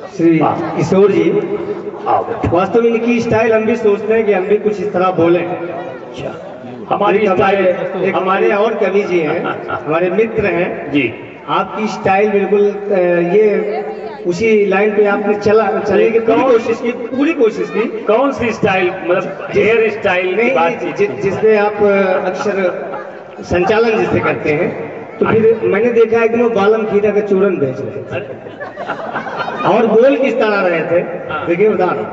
श्री किशोर जी, वास्तव में इनकी स्टाइल हम भी सोचते हैं कि हम भी कुछ इस तरह बोलें। अच्छा, हमारे और कवि जी हैं, हमारे मित्र हैं जी। आपकी स्टाइल बिल्कुल ये उसी लाइन पे आपने चलने की पूरी कोशिश की। कौन सी स्टाइल, मतलब हेयर स्टाइल की बात? जिसमें आप अक्सर संचालन जिसे करते हैं, तो फिर मैंने देखा एक दिन वो बालम खीरा का चूरन बेच रहे थे और बोल किस तरह रहे थे। देखिए उदाहरण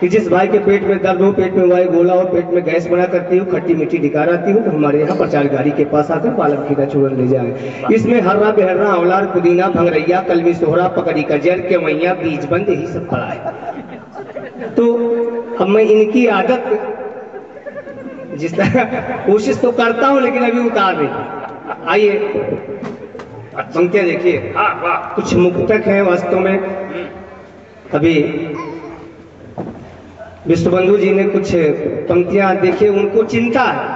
कि जिस भाई के पेट में दर्द हो, पेट में वायु गोला हो, पेट में गैस बना करती हूँ, खट्टी मीठी दिखा रहती हूँ, तो हमारे यहाँ प्रचार गाड़ी के पास आकर बालम खीरा चूरन ले जाए। इसमें हर्रा बेहर्रा औलार पुदीना भंगरैया कलमी सोहरा पकड़ी कजर के मैया बीज बंद यही सब पड़ा है। तो अब मैं इनकी आदत जिस तरह कोशिश तो करता हूँ लेकिन अभी उतार नहीं। आइए पंक्तियां देखिए, कुछ मुक्तक हैं वास्तव में। अभी विश्वबंधु जी ने कुछ पंक्तियां देखिए, उनको चिंता है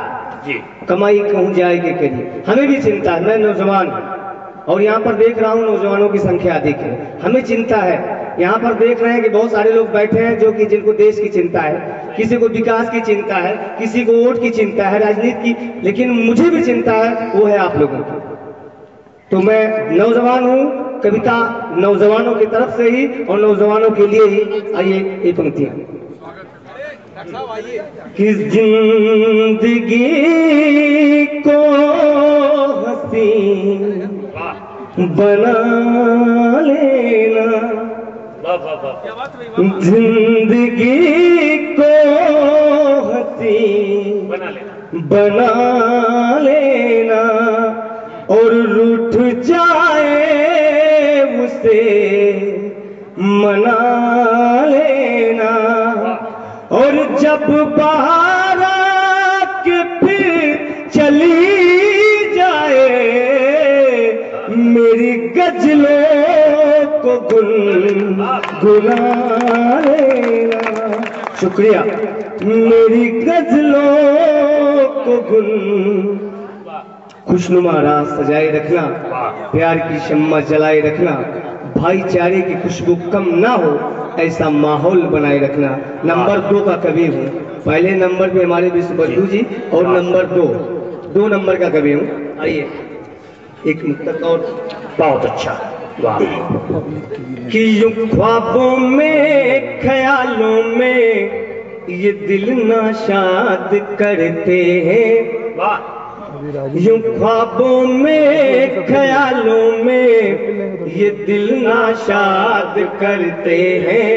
जी, कमाई कहूं जाएगी करिए। हमें भी चिंता है, मैं नौजवान हूं और यहाँ पर देख रहा हूँ नौजवानों की संख्या अधिक है, हमें चिंता है। यहाँ पर देख रहे हैं कि बहुत सारे लोग बैठे हैं जो कि जिनको देश की चिंता है, किसी को विकास की चिंता है, किसी को वोट की चिंता है, राजनीति की, लेकिन मुझे भी चिंता है, वो है आप लोगों की। तो मैं नौजवान हूँ, कविता नौजवानों की तरफ से ही और नौजवानों के लिए ही। आइए ये पंक्तियां कि जिंदगी को हसीन बना लेना, जिंदगी को हसीन बना लेना और रूठ जाए उसे मना लेना, और जब बाहर के फिर चली जाए मेरी गजलों को गुनगुना लेना। शुक्रिया। मेरी गजलों को खुशनुमा राह सजाए रखना, प्यार की शम्मा जलाए रखना, भाईचारे की खुशबू कम ना हो ऐसा माहौल बनाए रखना। नंबर 2 का कवि हूँ। पहले नंबर पे हमारे विश्वबंधु जी और नंबर 2 नंबर का कवि हूँ। आइए एक मुक्तक और। बहुत अच्छा, वाह। कि यूं ख्वाबों में ख्यालों में ये दिल नाशाद करते हैं, वाह। यूं ख्वाबों में ख्यालों में ये दिल नाशाद करते हैं,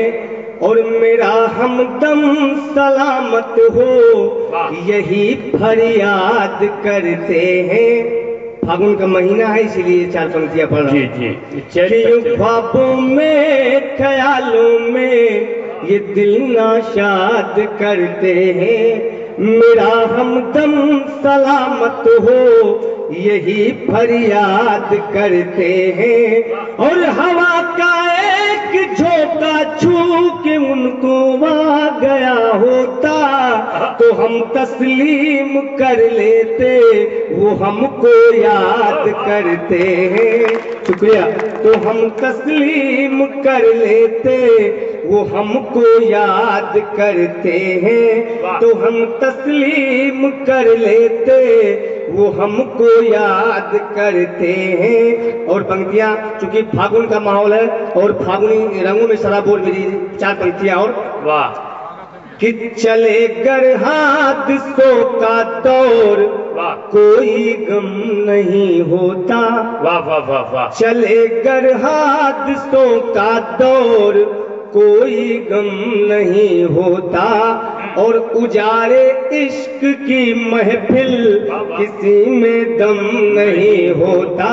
और मेरा हमदम सलामत हो यही फरियाद करते हैं। फागुन का महीना है इसीलिए 4 पंक्तियां पढ़ रहा हूं। जी। यूं ख्वाबों में ख्यालों में ये दिल नाशाद करते हैं, मेरा हमदम सलामत हो यही फरियाद करते हैं, और हवा का एक झोंका छू के उनको आ गया होता तो हम तस्लीम कर लेते, वो हमको याद करते हैं। शुक्रिया। तो हम तस्लीम कर लेते, वो हमको याद करते हैं, तो हम तस्लीम कर लेते, वो हमको याद करते हैं। और पंक्तियां, चूंकि फागुन का माहौल है और फागुनी रंगों में सराबोर मेरी 4 पंक्तियां और। वाह। कि चले गर हादसों का दौर कोई गम नहीं होता, वाह वाह वाह वाह। चले गर हादसों का दौर कोई गम नहीं होता, और उजारे इश्क की महफिल किसी में दम नहीं होता,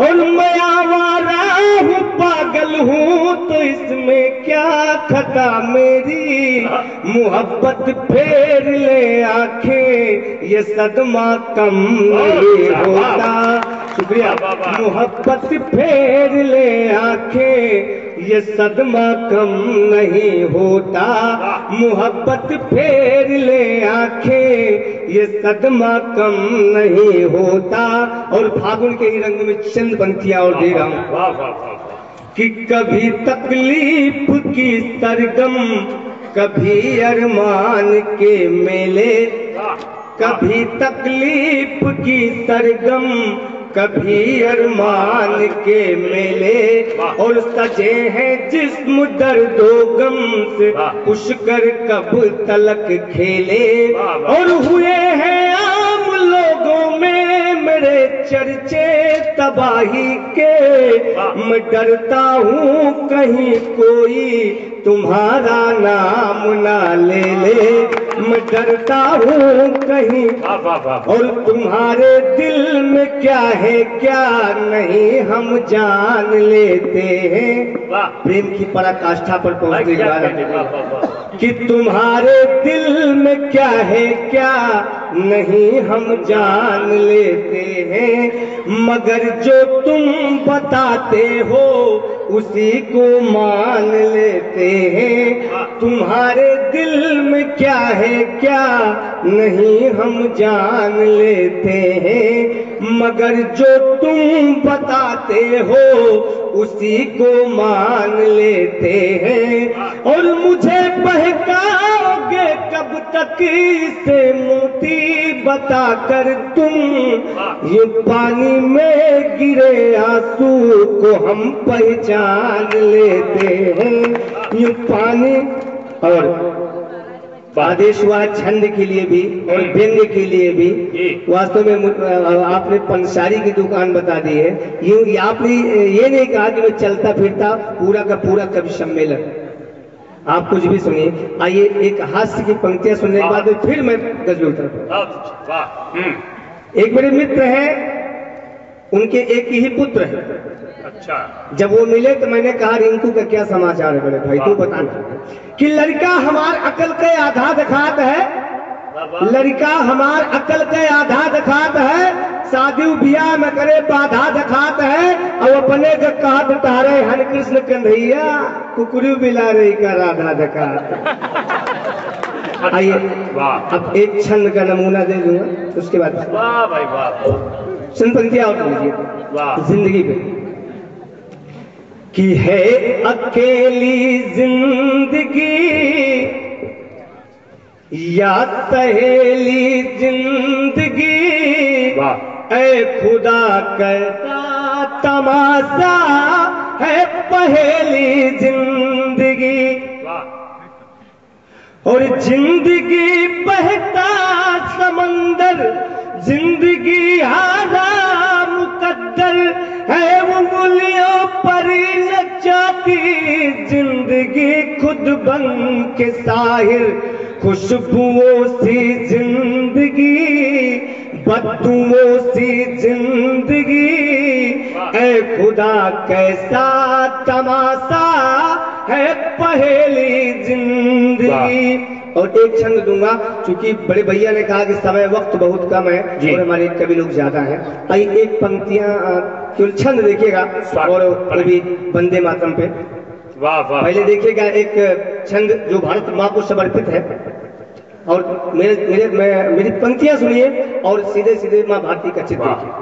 और मैं आवारा हूँ पागल हूँ तो इसमें क्या खता मेरी, मोहब्बत फेर ले आंखें ये सदमा कम नहीं होता। शुक्रिया। मोहब्बत फेर ले आंखें ये सदमा कम नहीं होता, मोहब्बत फेर ले आंखें ये सदमा कम नहीं होता। और फागुन के ही रंग में चंद पंक्तियां और दे रहा हूं। कि कभी तकलीफ की सरगम, कभी अरमान के मेले, कभी तकलीफ की सरगम, कभी अरमान के मेले, और सजे हैं जिस्म दर्दो गम से पुष्कर कब तलक खेले, और हुए हैं आम लोगों में मेरे चर्चे तबाही के, मैं डरता हूँ कहीं कोई तुम्हारा नाम ना ले ले, मैं डरता हूँ कहीं, और तुम्हारे दिल में क्या है क्या नहीं हम जान लेते हैं। प्रेम की पराकाष्ठा पर पहुंचने जा रहे हैं कि तुम्हारे दिल में क्या है क्या नहीं हम जान लेते हैं, मगर जो तुम बताते हो उसी को मान लेते हैं। तुम्हारे दिल में क्या है क्या नहीं हम जान लेते हैं, मगर जो तुम बताते हो उसी को मान लेते हैं। और मुझे बहकाओगे कब तक इसे मोती बताकर तुम, ये पानी में गिरे आंसू को हम पहचान लेते हैं। ये पानी और आदेश हुआ छंद के लिए भी और व्यंग्य के लिए भी। वास्तव में आपने पंसारी की दुकान बता दी है। ये आपने ये नहीं कहा कि मैं चलता फिरता पूरा का पूरा कवि सम्मेलन। आप कुछ भी सुनिए। आइए एक हास्य की पंक्तियां सुनने के बाद फिर मैं गजल उतरता। एक मेरे मित्र हैं, उनके एक ही पुत्र है। अच्छा। जब वो मिले तो मैंने कहा रिंकू का क्या समाचार है बड़े भाई, तू बता। कि लड़का हमार अकल के आधा दिखात है, लड़का हमार अकल के आधा दिखात है, शादी ब्याह में करे बाधा दिखात है, और अपने के कहत तारे हन कृष्ण कन्हैया कुकरू बिला रही का राधा दिखात। आइए अब एक छंद का नमूना दे दूंगा, उसके बाद वाह भाई वाह, संपंक्तियां और लीजिए। जिंदगी पे कि है अकेली जिंदगी या सहेली जिंदगी, ऐ खुदा कैसा तमाशा है पहेली जिंदगी। और जिंदगी बहता समंदर, जिंदगी हारा मुकद्दर है, वो मूलियों पर नचाती जिंदगी खुद बन के साहिर, खुशबुओं सी जिंदगी बदुओं सी जिंदगी, ऐ खुदा कैसा तमाशा है पहेली जिंदगी। और एक छंद दूंगा, चूंकि बड़े भैया ने कहा कि समय वक्त बहुत कम है और हमारे कवि लोग ज्यादा हैं। आइए एक पंक्तियां केवल छंद देखिएगा और वो भी वंदे मातरम पे। वाह वाह। पहले देखिएगा एक छंद जो भारत माँ को समर्पित है, और मेरी पंक्तियां सुनिए और सीधे सीधे माँ भारती का चित्र देखिए।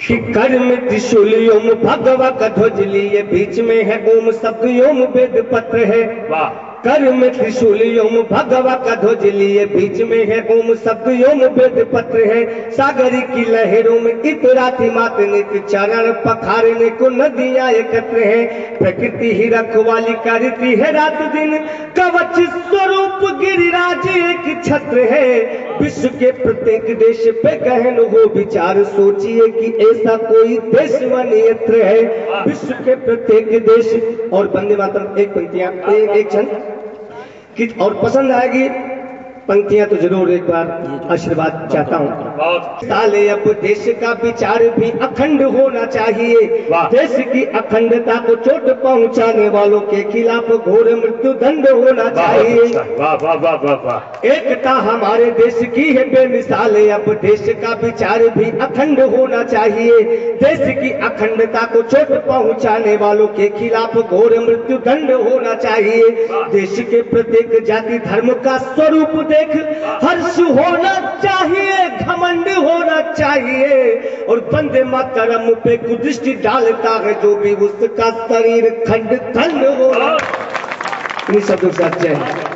शिखर में त्रिशूल ओम भगवा का ध्वज लिए, बीच में है ओम शब्द ओम वेद पत्र है। वाह। कर में त्रिशूल ओम भगवा का ध्वज लिए, बीच में है ओम शब्द ओम वेद पत्र है। सागर की लहरों में इतराती मात नित्य चरण पखारने को नदियां एकत्र है। प्रकृति ही रखवाली करती है रात दिन, कवच स्वरूप गिरिराज एक छत्र है। विश्व के प्रत्येक देश पे गहन हो विचार, सोचिए कि ऐसा कोई देश व नेत्र है। विश्व के प्रत्येक देश। और वंदे मातरम एक पंक्तियां एक छंद कि और पसंद आएगी पंक्तियां तो जरूर एक बार आशीर्वाद चाहता हूँ। साले अब देश का विचार भी अखंड होना चाहिए, देश की अखंडता को चोट पहुंचाने वालों के खिलाफ घोर मृत्यु दंड होना चाहिए। वाह वाह वाह वाह वाह। एकता हमारे देश की है बेमिसाल, अब देश का विचार भी अखंड होना चाहिए, देश की अखंडता को चोट पहुंचाने वालों के खिलाफ घोर मृत्यु दंड होना चाहिए। देश के प्रत्येक जाति धर्म का स्वरूप देख हर्ष होना चाहिए, घमंड होना चाहिए, और बंदे मातरम पे कुदृष्टि डालता है जो भी उसका शरीर खंड खंड होना। इन शब्दों से